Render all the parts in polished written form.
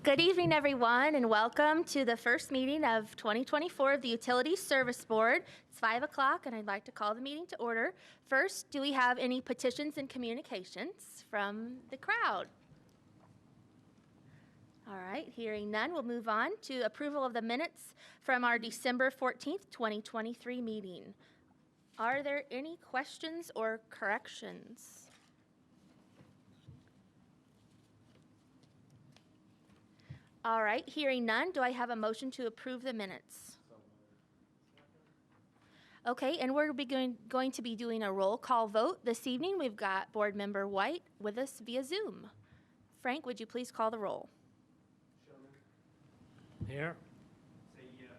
Good evening, everyone, and welcome to the first meeting of 2024 of the Utility Service Board. It's 5 o'clock, and I'd like to call the meeting to order. First, do we have any petitions and communications from the crowd? All right, hearing none, we'll move on to approval of the minutes from our December 14th, 2023 meeting. Are there any questions or corrections? All right, hearing none, do I have a motion to approve the minutes? Okay, and we're going to be doing a roll call vote this evening. We've got Board Member White with us via Zoom. Frank, would you please call the roll? Here. Say yes.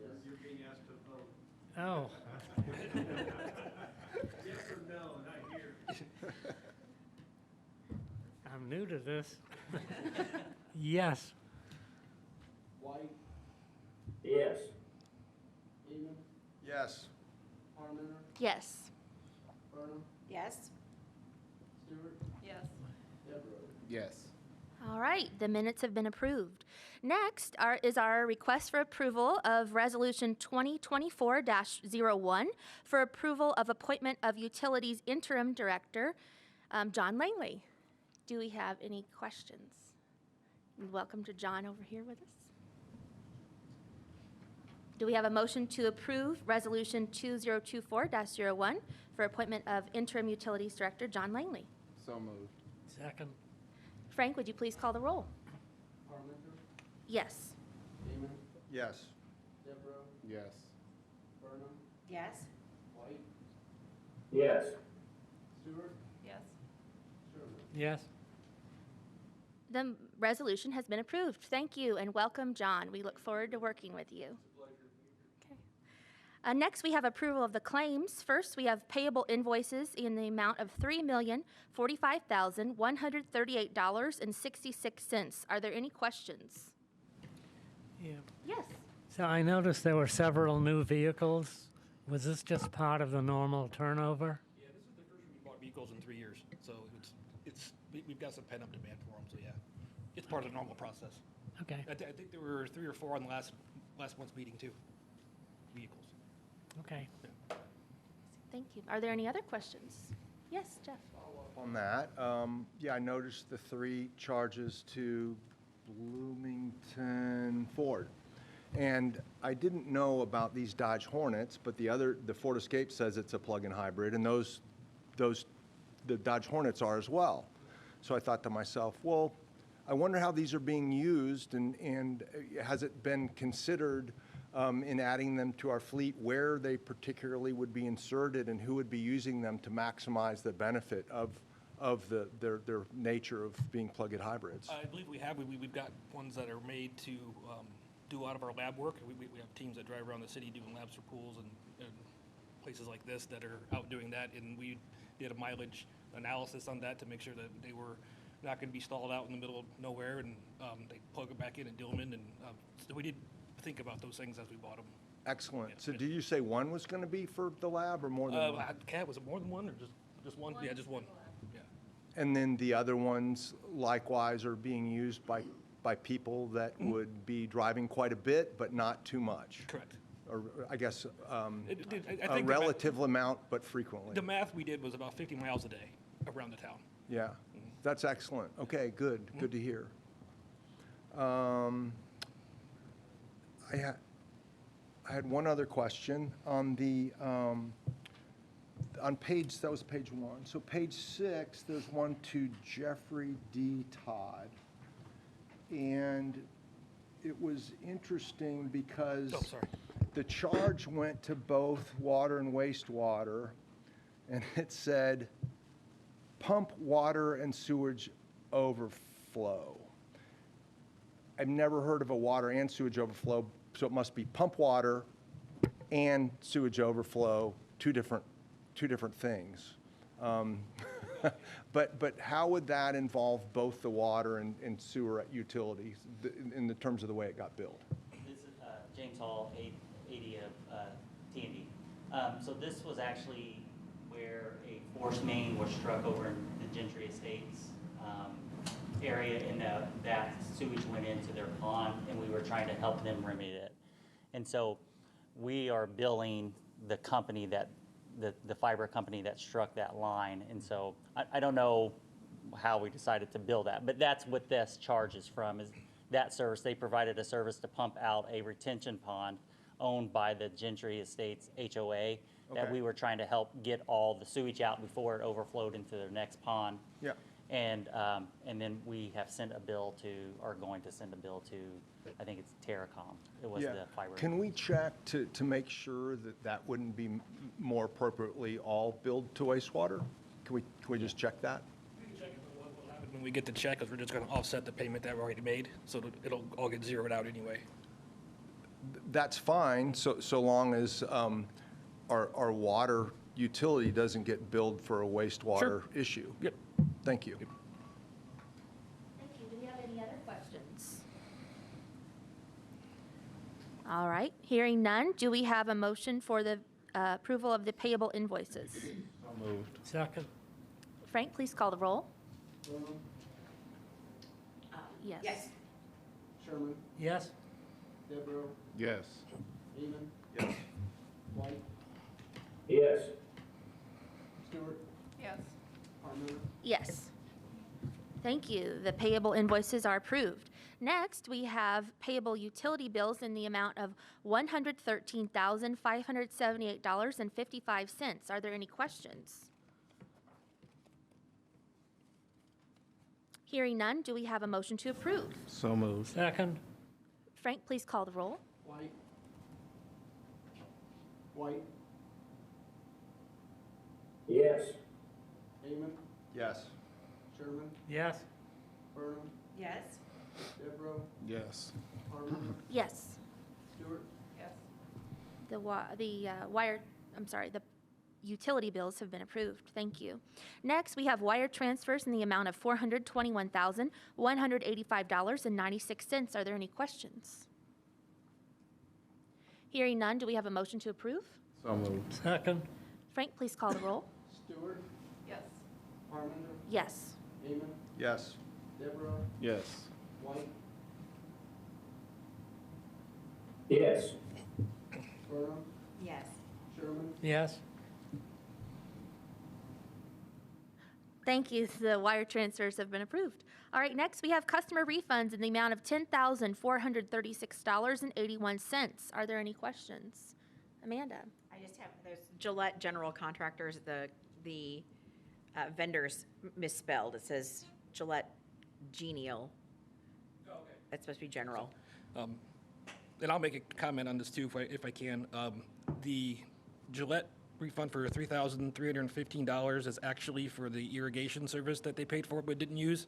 Yes. You're being asked to vote. Oh. Yes or no, not here. I'm new to this. Yes. White, Yes. Eamon, Yes. Harmon, Yes. Burnham, Yes. Stewart, Yes. Devereaux. Yes. All right, the minutes have been approved. Next is our request for approval of Resolution 2024-01 for approval of appointment of Utilities Interim Director, John Langley. Do we have any questions? Welcome to John over here with us. Do we have a motion to approve Resolution 2024-01 for appointment of Interim Utilities Director, John Langley? So moved. Second. Frank, would you please call the roll? Harmon, Yes. Eamon, Yes. Devereaux, Yes. Burnham, Yes. White, Yes. Stewart, Yes. Sherman. Yes. The resolution has been approved. Thank you and welcome, John. We look forward to working with you. Okay. Next, we have approval of the claims. First, we have payable invoices in the amount of $3,045,138.66. Are there any questions? Yeah. Yes. So I noticed there were several new vehicles. Was this just part of the normal turnover? Yeah, this is the first we bought vehicles in 3 years, so we've got some pent-up demand for them, so yeah. It's part of the normal process. Okay. I think there were 3 or 4 on the last month's meeting, too. Vehicles. Okay. Thank you. Are there any other questions? Yes, Jeff. On that, yeah, I noticed the 3 charges to Bloomington Ford. And I didn't know about these Dodge Hornets, but the Ford Escape says it's a plug-in hybrid, and the Dodge Hornets are as well. So I thought to myself, well, I wonder how these are being used, and has it been considered in adding them to our fleet, where they particularly would be inserted and who would be using them to maximize the benefit of their nature of being plug-in hybrids? I believe we have. We've got ones that are made to do a lot of our lab work. We have teams that drive around the city doing labs for pools and places like this that are out doing that, and we did a mileage analysis on that to make sure that they were not going to be stalled out in the middle of nowhere, and they plug it back in and Dillman, and so we did think about those things as we bought them. Excellent. Yeah. So did you say one was going to be for the lab or more than one? Cat, was it more than one or just one? Yeah, just one. Yeah. And then the other ones likewise are being used by people that would be driving quite a bit, but not too much. Correct. Or I guess I a think relative amount, but frequently. the math we did was about 50 miles a day around the town. Yeah, that's excellent. Okay, good. Good to hear. I had one other question on the on page, that was page 1. So page 6, there's one to Jeffrey D. Todd. And it was interesting because the charge went to both water and wastewater, and it said pump water and sewage overflow. I've never heard of a water and sewage overflow, so it must be pump water and sewage overflow, two different things. But how would that involve both the water and sewer utilities in the terms of the way it got billed? This is James Hall, AD of T&D. So this was actually where a force main was struck over in the Gentry Estates. area, and that sewage went into their pond, and we were trying to help them remedy it. And so we are billing the company that, the fiber company that struck that line. And so I don't know how we decided to bill that, but that's what this charge is from, is that service. They provided a service to pump out a retention pond owned by the Gentry Estates HOA that Okay. we were trying to help get all the sewage out before it overflowed into their next pond. Yeah. And then we have sent a bill to, or going to send a bill to, I think it's Terracom. It was Yeah. the fiber. Can we check to make sure that that wouldn't be more appropriately all billed to wastewater? Can we just check that? We can check it, but what will happen when we get the check is we're just going to offset the payment that we already made, so it'll all get zeroed out anyway. That's fine, so long as our water utility doesn't get billed for a wastewater issue. Yep. Thank you. Thank you. Do we have any other questions? All right, hearing none, do we have a motion for the approval of the payable invoices? Second. Frank, please call the roll. Burnham, Yes. Sherman, Yes? Devereaux, Yes. Amon, Yes. White, Yes. Stewart, Yes. Parmenter, Yes. Thank you. The payable invoices are approved. Next, we have payable utility bills in the amount of $113,578.55. Are there any questions? Hearing none, do we have a motion to approve? So moved. Second. Frank, please call the roll. White, White, Yes. Amon, Yes. Sherman, Yes? Burnham, Yes. Devereaux, Yes. Parmenter, Yes. Stewart, Yes. The utility bills have been approved. Thank you. Next, we have wire transfers in the amount of $421,185.96. Are there any questions? Hearing none, do we have a motion to approve? So moved. Second. Frank, please call the roll. Stewart, Yes. Parmenter, Yes. Amon, Yes. Devereaux, Yes. White, Yes. Burnham, Yes. Sherman, Yes? Thank you. The wire transfers have been approved. All right, next we have customer refunds in the amount of $10,436.81. Are there any questions? Amanda? I just have, there's Gillette General Contractors, the vendors misspelled. It says Gillette Genial. It's supposed to be general. And I'll make a comment on this too, if I can. The Gillette refund for $3,315 is actually for the irrigation service that they paid for but didn't use.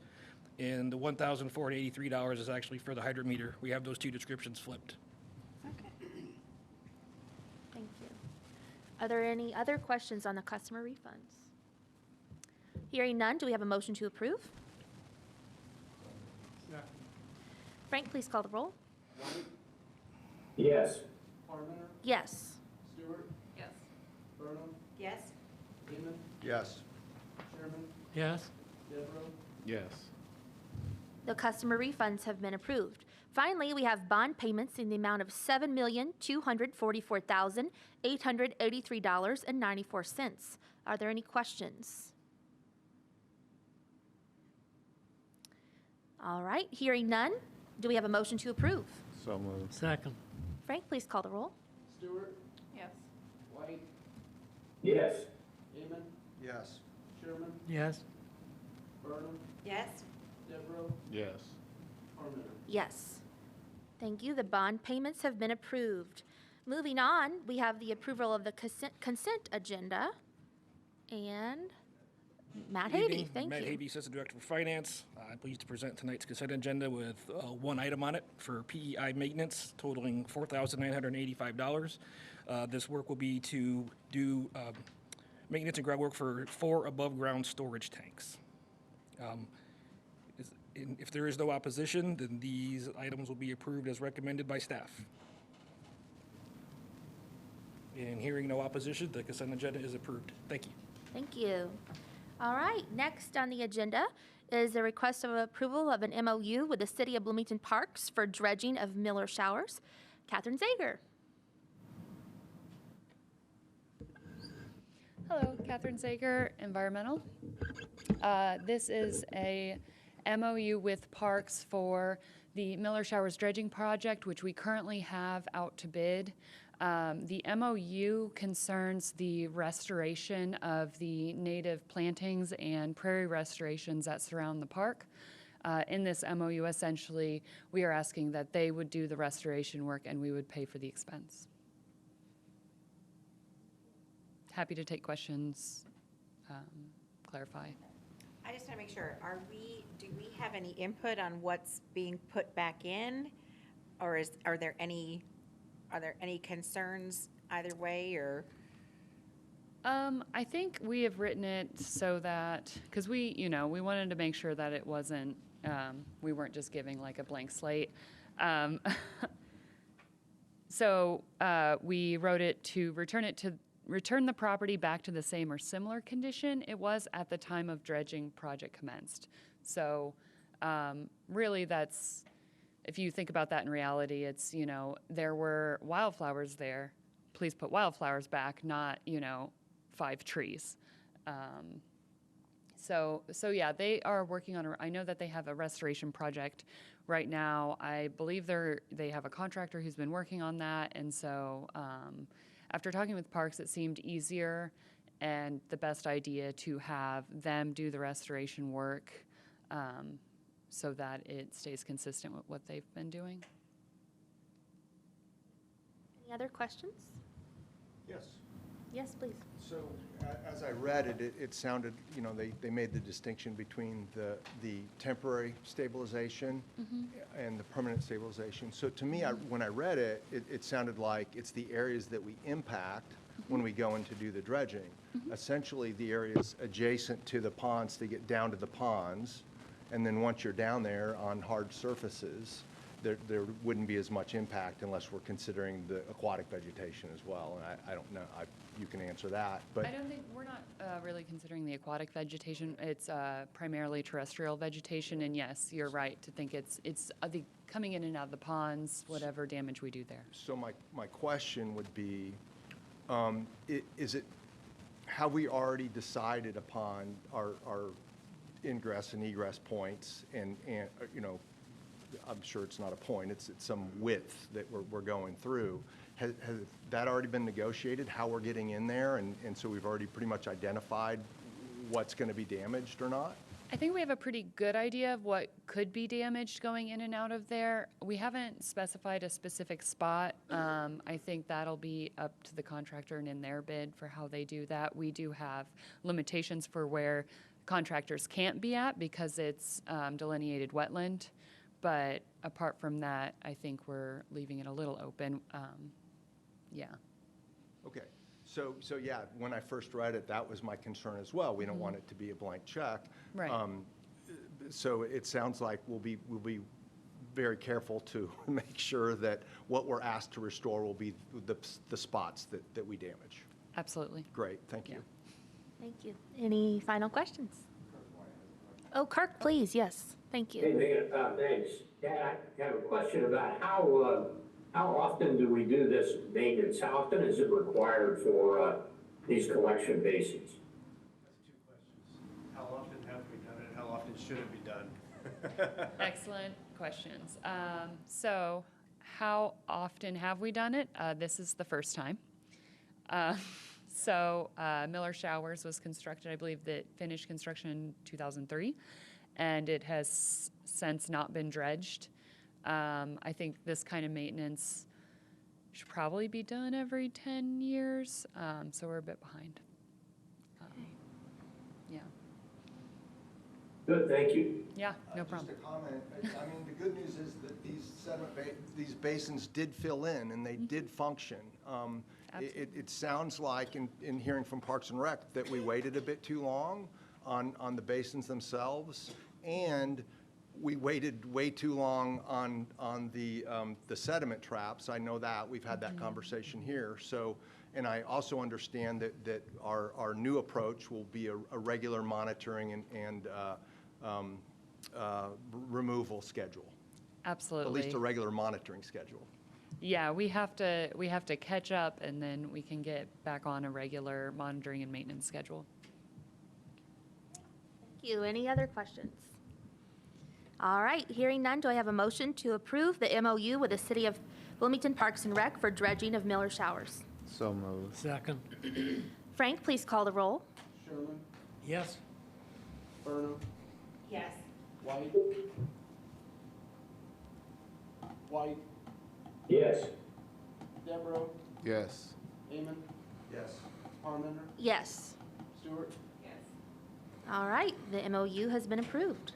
And the $1,483 is actually for the hydrometer. We have those two descriptions flipped. Okay. Thank you. Are there any other questions on the customer refunds? Hearing none, do we have a motion to approve? Frank, please call the roll. White, Yes. Parmenter, Yes. Stewart, Yes. Burnham, Yes. Amon, Yes. Sherman, Yes? Devereaux, Yes. The customer refunds have been approved. Finally, we have bond payments in the amount of $7,244,883.94. Are there any questions? All right, hearing none, do we have a motion to approve? So moved. Second. Frank, please call the roll. Stewart, Yes. White, Yes. Amon, Yes. Sherman, Yes? Burnham, Yes. Devereaux, Yes. Parmenter. Yes. Thank you. The bond payments have been approved. Moving on, we have the approval of the consent agenda. And Matt Good Havey, evening. thank Matt you. Havey, Assistant Director for Finance. I'm pleased to present tonight's consent agenda with one item on it for PEI maintenance totaling $4,985. This work will be to do maintenance and groundwork for 4 above-ground storage tanks. If there is no opposition, then these items will be approved as recommended by staff. And hearing no opposition, the consent agenda is approved. Thank you. Thank you. All right, next on the agenda is a request of approval of an MOU with the City of Bloomington Parks for dredging of Miller Showers. Catherine Zager. Hello, Catherine Sager, Environmental. This is a MOU with Parks for the Miller Showers dredging project, which we currently have out to bid. The MOU concerns the restoration of the native plantings and prairie restorations that surround the park. In this MOU, essentially, we are asking that they would do the restoration work and we would pay for the expense. Happy to take questions, clarify. I just want to make sure, do we have any input on what's being put back in? Or are there any concerns either way, or? I think we have written it so that, because we wanted to make sure that it wasn't, we weren't just giving like a blank slate. So we wrote it to return the property back to the same or similar condition it was at the time of dredging project commenced. So really that's, if you think about that in reality, it's, there were wildflowers there. Please put wildflowers back, not, 5 trees. So yeah, they are working on, I know that they have a restoration project right now. I believe they have a contractor who's been working on that. And so after talking with Parks, it seemed easier and the best idea to have them do the restoration work so that it stays consistent with what they've been doing. Any other questions? Yes. Yes, please. So as I read it, it sounded, they made the distinction between the temporary stabilization and the permanent stabilization. So to me, when I read it, it sounded like it's the areas that we impact when we go in to do the dredging. Essentially, the areas adjacent to the ponds to get down to the ponds, and then once you're down there on hard surfaces, there wouldn't be as much impact unless we're considering the aquatic vegetation as well. And I don't know, you can answer that. But I don't think, we're not really considering the aquatic vegetation. It's primarily terrestrial vegetation. And yes, you're right to think it's the coming in and out of the ponds, whatever damage we do there. So my question would be, have we already decided upon our ingress and egress points and I'm sure it's not a point, it's some width that we're going through. Has that already been negotiated, how we're getting in there? And so we've already pretty much identified what's going to be damaged or not? I think we have a pretty good idea of what could be damaged going in and out of there. We haven't specified a specific spot. I think that'll be up to the contractor and in their bid for how they do that. We do have limitations for where contractors can't be at because it's delineated wetland. But apart from that, I think we're leaving it a little open. Yeah. Okay. So yeah, when I first read it, that was my concern as well. We don't want it to be a blank check. Right. So it sounds like we'll be very careful to make sure that what we're asked to restore will be the spots that we damage. Absolutely. Great. Thank you. Thank you. Any final questions? Oh, Kirk, please. Yes. Thank you. Hey, Megan, thanks. Yeah, I have a question about how often do we do this maintenance? How often is it required for these collection basins? That's 2 questions. How often have we done it, and how often should it be done? Excellent questions. So how often have we done it? This is the first time. So Miller Showers was constructed, I believe that finished construction in 2003, and it has since not been dredged. I think this kind of maintenance should probably be done every 10 years, so we're a bit behind. Yeah. Good, thank you. Yeah, no problem. Just a comment. I mean, the good news is that these basins did fill in and they did function. It sounds like, in hearing from Parks and Rec, that we waited a bit too long on the basins themselves, and we waited way too long on the sediment traps. I know that. We've had that conversation here. So, and I also understand that our new approach will be a regular monitoring and removal schedule? Absolutely. At least a regular monitoring schedule? Yeah, we have to catch up, and then we can get back on a regular monitoring and maintenance schedule. Thank you. Any other questions? All right, hearing none, do I have a motion to approve the MOU with the City of Bloomington Parks and Rec for dredging of Miller Showers? So moved. Second. Frank, please call the roll. Sherman, Yes. Burnham, Yes. White. White, Yes. Devereaux, Yes. Amon, Yes. Armender, Yes. Stewart. Yes. All right, the MOU has been approved.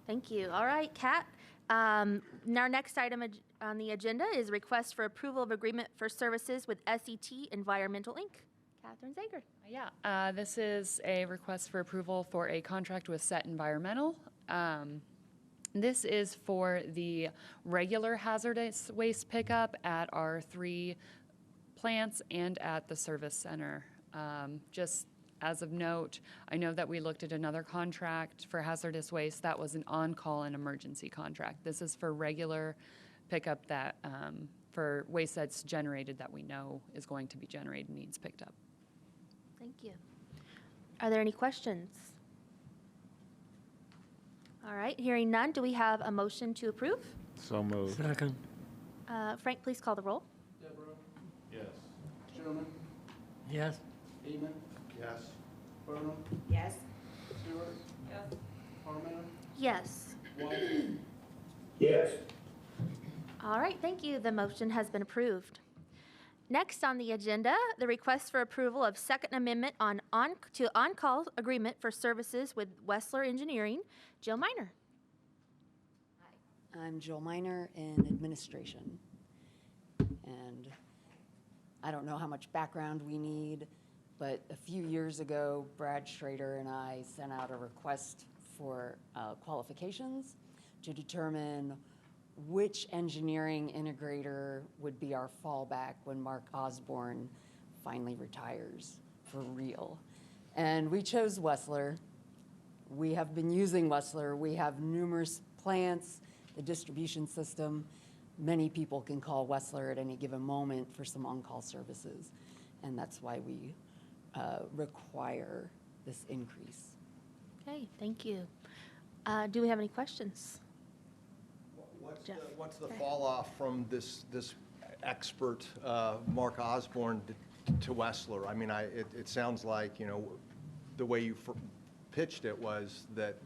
Thank you. All right, Kat. Our next item on the agenda is request for approval of agreement for services with SET Environmental Inc. Catherine Zager. Yeah, this is a request for approval for a contract with Set Environmental. This is for the regular hazardous waste pickup at our 3 plants and at the service center. Just as of note, I know that we looked at another contract for hazardous waste. That was an on-call and emergency contract. This is for regular pickup that, for waste that's generated that we know is going to be generated and needs picked up. Thank you. Are there any questions? All right, hearing none, do we have a motion to approve? So moved. Second. Frank, please call the roll. Devereaux, Yes. Sherman, Yes. Amon, Yes. Burnham, Yes. Stewart. Yes. Armender, Yes. White. Yes. All right, thank you. The motion has been approved. Next on the agenda, the request for approval of Second Amendment to on-call agreement for services with Wessler Engineering. Jill Miner. I'm Jill Miner in administration. And I don't know how much background we need, but a few years ago, Brad Schrader and I sent out a request for qualifications to determine which engineering integrator would be our fallback when Mark Osborne finally retires for real. And we chose Wessler. We have been using Wessler. We have numerous plants, the distribution system. Many people can call Wessler at any given moment for some on-call services. And that's why we require this increase. Okay, thank you. Do we have any questions? Jeff. What's the Okay. fall off from this expert, Mark Osborne, to Wessler? I mean, it sounds like, you know, the way you pitched it was that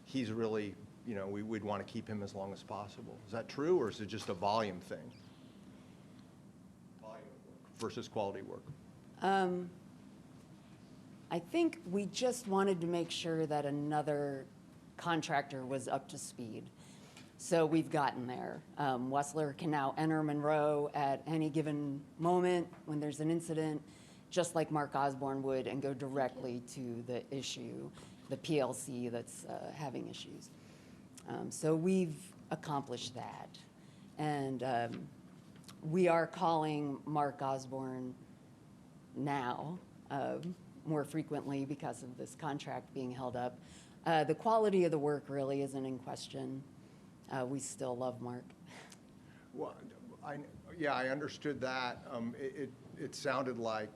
he's really, you know, we'd want to keep him as long as possible. Is that true, or is it just a volume thing? Volume versus quality work? I think we just wanted to make sure that another contractor was up to speed. So we've gotten there. Wessler can now enter Monroe at any given moment when there's an incident, just like Mark Osborne would, and go directly to the issue, the PLC that's having issues. So we've accomplished that. And we are calling Mark Osborne now more frequently because of this contract being held up. The quality of the work really isn't in question. We still love Mark. Well, I understood that. It sounded like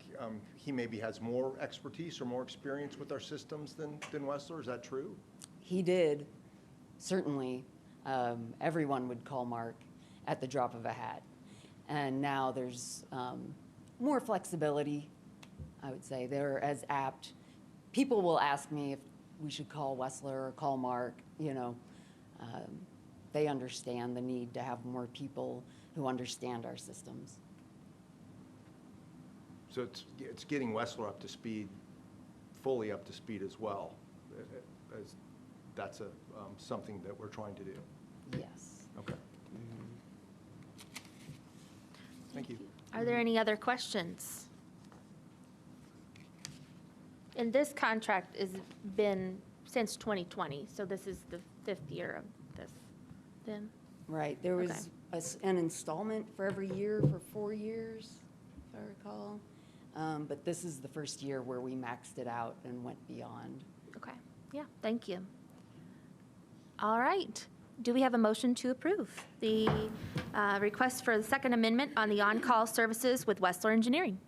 he maybe has more expertise or more experience with our systems than Wessler. Is that true? He did, certainly. Everyone would call Mark at the drop of a hat. And now there's more flexibility, I would say. They're as apt. People will ask me if we should call Wessler or call Mark, you know. They understand the need to have more people who understand our systems. So it's getting Wessler up to speed, fully up to speed as well. That's something that we're trying to do. Yes. Okay. Thank you. Are there any other questions? And this contract has been since 2020, so this is the 5th year of this then? Right. There was an installment for every year for 4 years, if I recall. But this is the first year where we maxed it out and went beyond. Okay, yeah, thank you. All right. Do we have a motion to approve the request for the Second Amendment on the on-call services with Westler Engineering?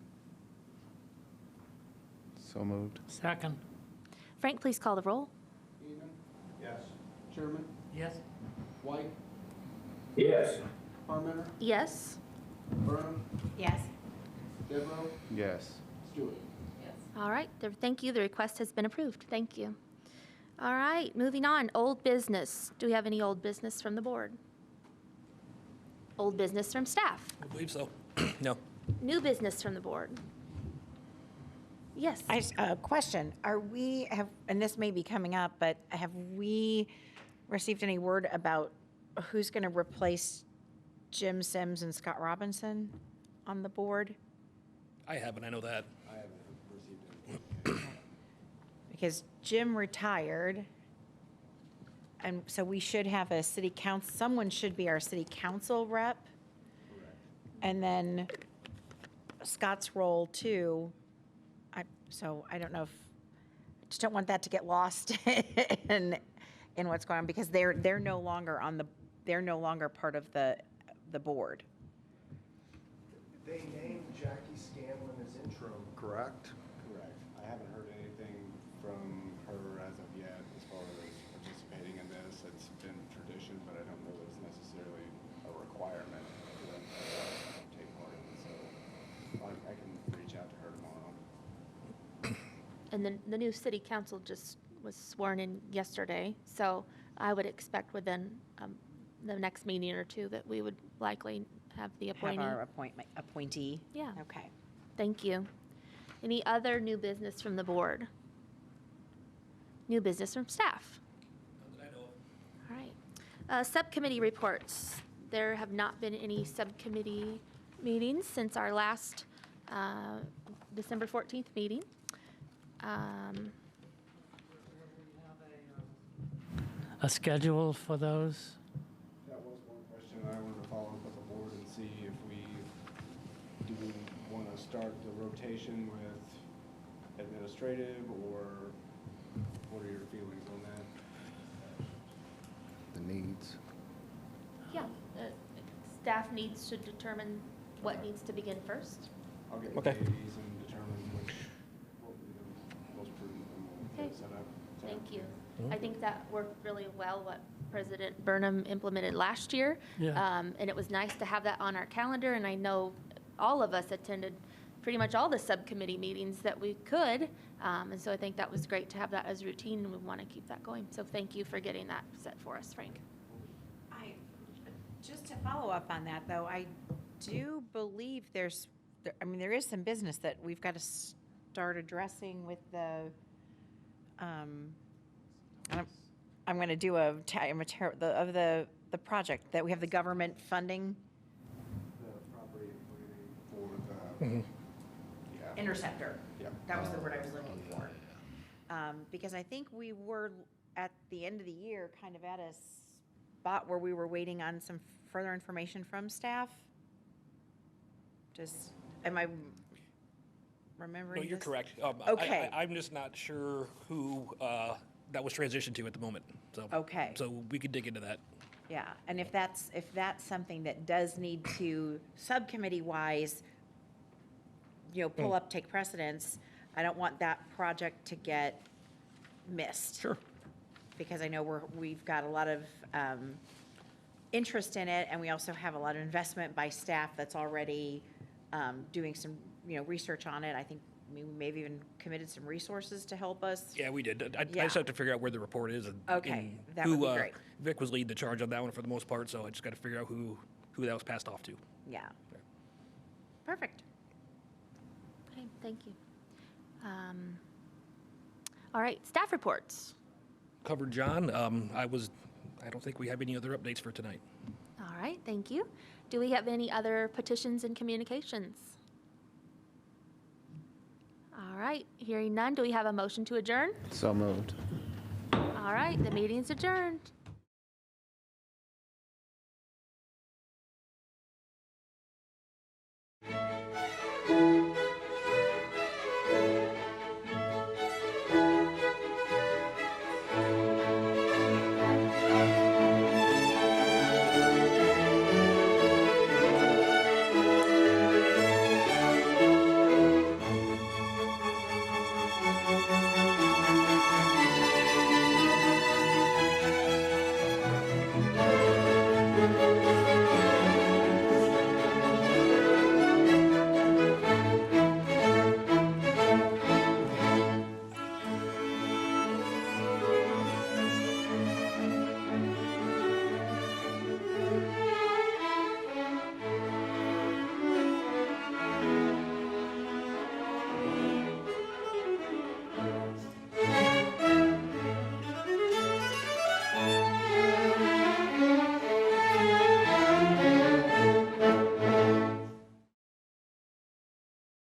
So moved. Second. Frank, please call the roll. Eaton, Yes. Sherman, Yes. White, Yes. Parmenter, Yes. Burnham, Yes. Devereaux, Yes. Stewart. All right, thank you. The request has been approved. Thank you. All right, moving on. Old business. Do we have any old business from the board? Old business from staff? I believe so. No. New business from the board? Yes. Question, and this may be coming up, but have we received any word about who's going to replace Jim Sims and Scott Robinson on the board? I haven't, I know that. I haven't received anything. Because Jim retired, and so we should have a city council, someone should be our city council rep. And then Scott's role too, so I don't know if, I just don't want that to get lost in what's going on, because they're no longer they're no longer part of the board. They named Jackie Scanlon as interim, correct? Correct. I haven't heard anything from her as of yet as far as participating in this. It's been tradition, but I don't know that it's necessarily a requirement for them to take part in it. So I can reach out to her tomorrow. And then the new city council just was sworn in yesterday, so I would expect within the next meeting or two that we would likely have the appointee. Have our appointee? Yeah. Okay. Thank you. Any other new business from the board? New business from staff? Not that I know of. All right. Subcommittee reports. There have not been any subcommittee meetings since our last December 14th meeting. A schedule for those? That was one question I wanted to follow up with the board and see if do we want to start the rotation with administrative, or what are your feelings on that? The needs. Yeah, staff needs to determine what needs to begin first. I'll get Okay. with ladies and determine what would be the most prudent, and we'll get it set up. So- Thank you. I think that worked really well, what President Burnham implemented last year. Yeah. And it was nice to have that on our calendar, and I know all of us attended pretty much all the subcommittee meetings that we could. And so I think that was great to have that as routine, and we want to keep that going. So thank you for getting that set for us, Frank. Just to follow up on that, though, I do believe there is some business that we've got to start addressing with the, I'm going to do of the project, that we have the government funding. The property planning for the, yeah. Interceptor. Yep. That was the word I was looking for. Because I think we were, at the end of the year, kind of at a spot where we were waiting on some further information from staff. Am I remembering No, you're this? correct. Okay. I'm just not sure who that was transitioned to at the moment, so. Okay. So we could dig into that. Yeah, and if that's something that does need to, subcommittee-wise, pull up, take precedence, I don't want that project to get missed. Sure. Because I know we've got a lot of interest in it, and we also have a lot of investment by staff that's already doing some, research on it. I think we maybe even committed some resources to help us. Yeah, we did. I Yeah. just have to figure out where the report is. Okay, and that would who, be great. Vic was leading the charge on that one for the most part, so I just got to figure out who that was passed off to. Yeah. Perfect. Okay, thank you. All right, staff reports. Covered John. I don't think we have any other updates for tonight. All right, thank you. Do we have any other petitions and communications? All right, hearing none, do we have a motion to adjourn? So moved. All right, the meeting's adjourned.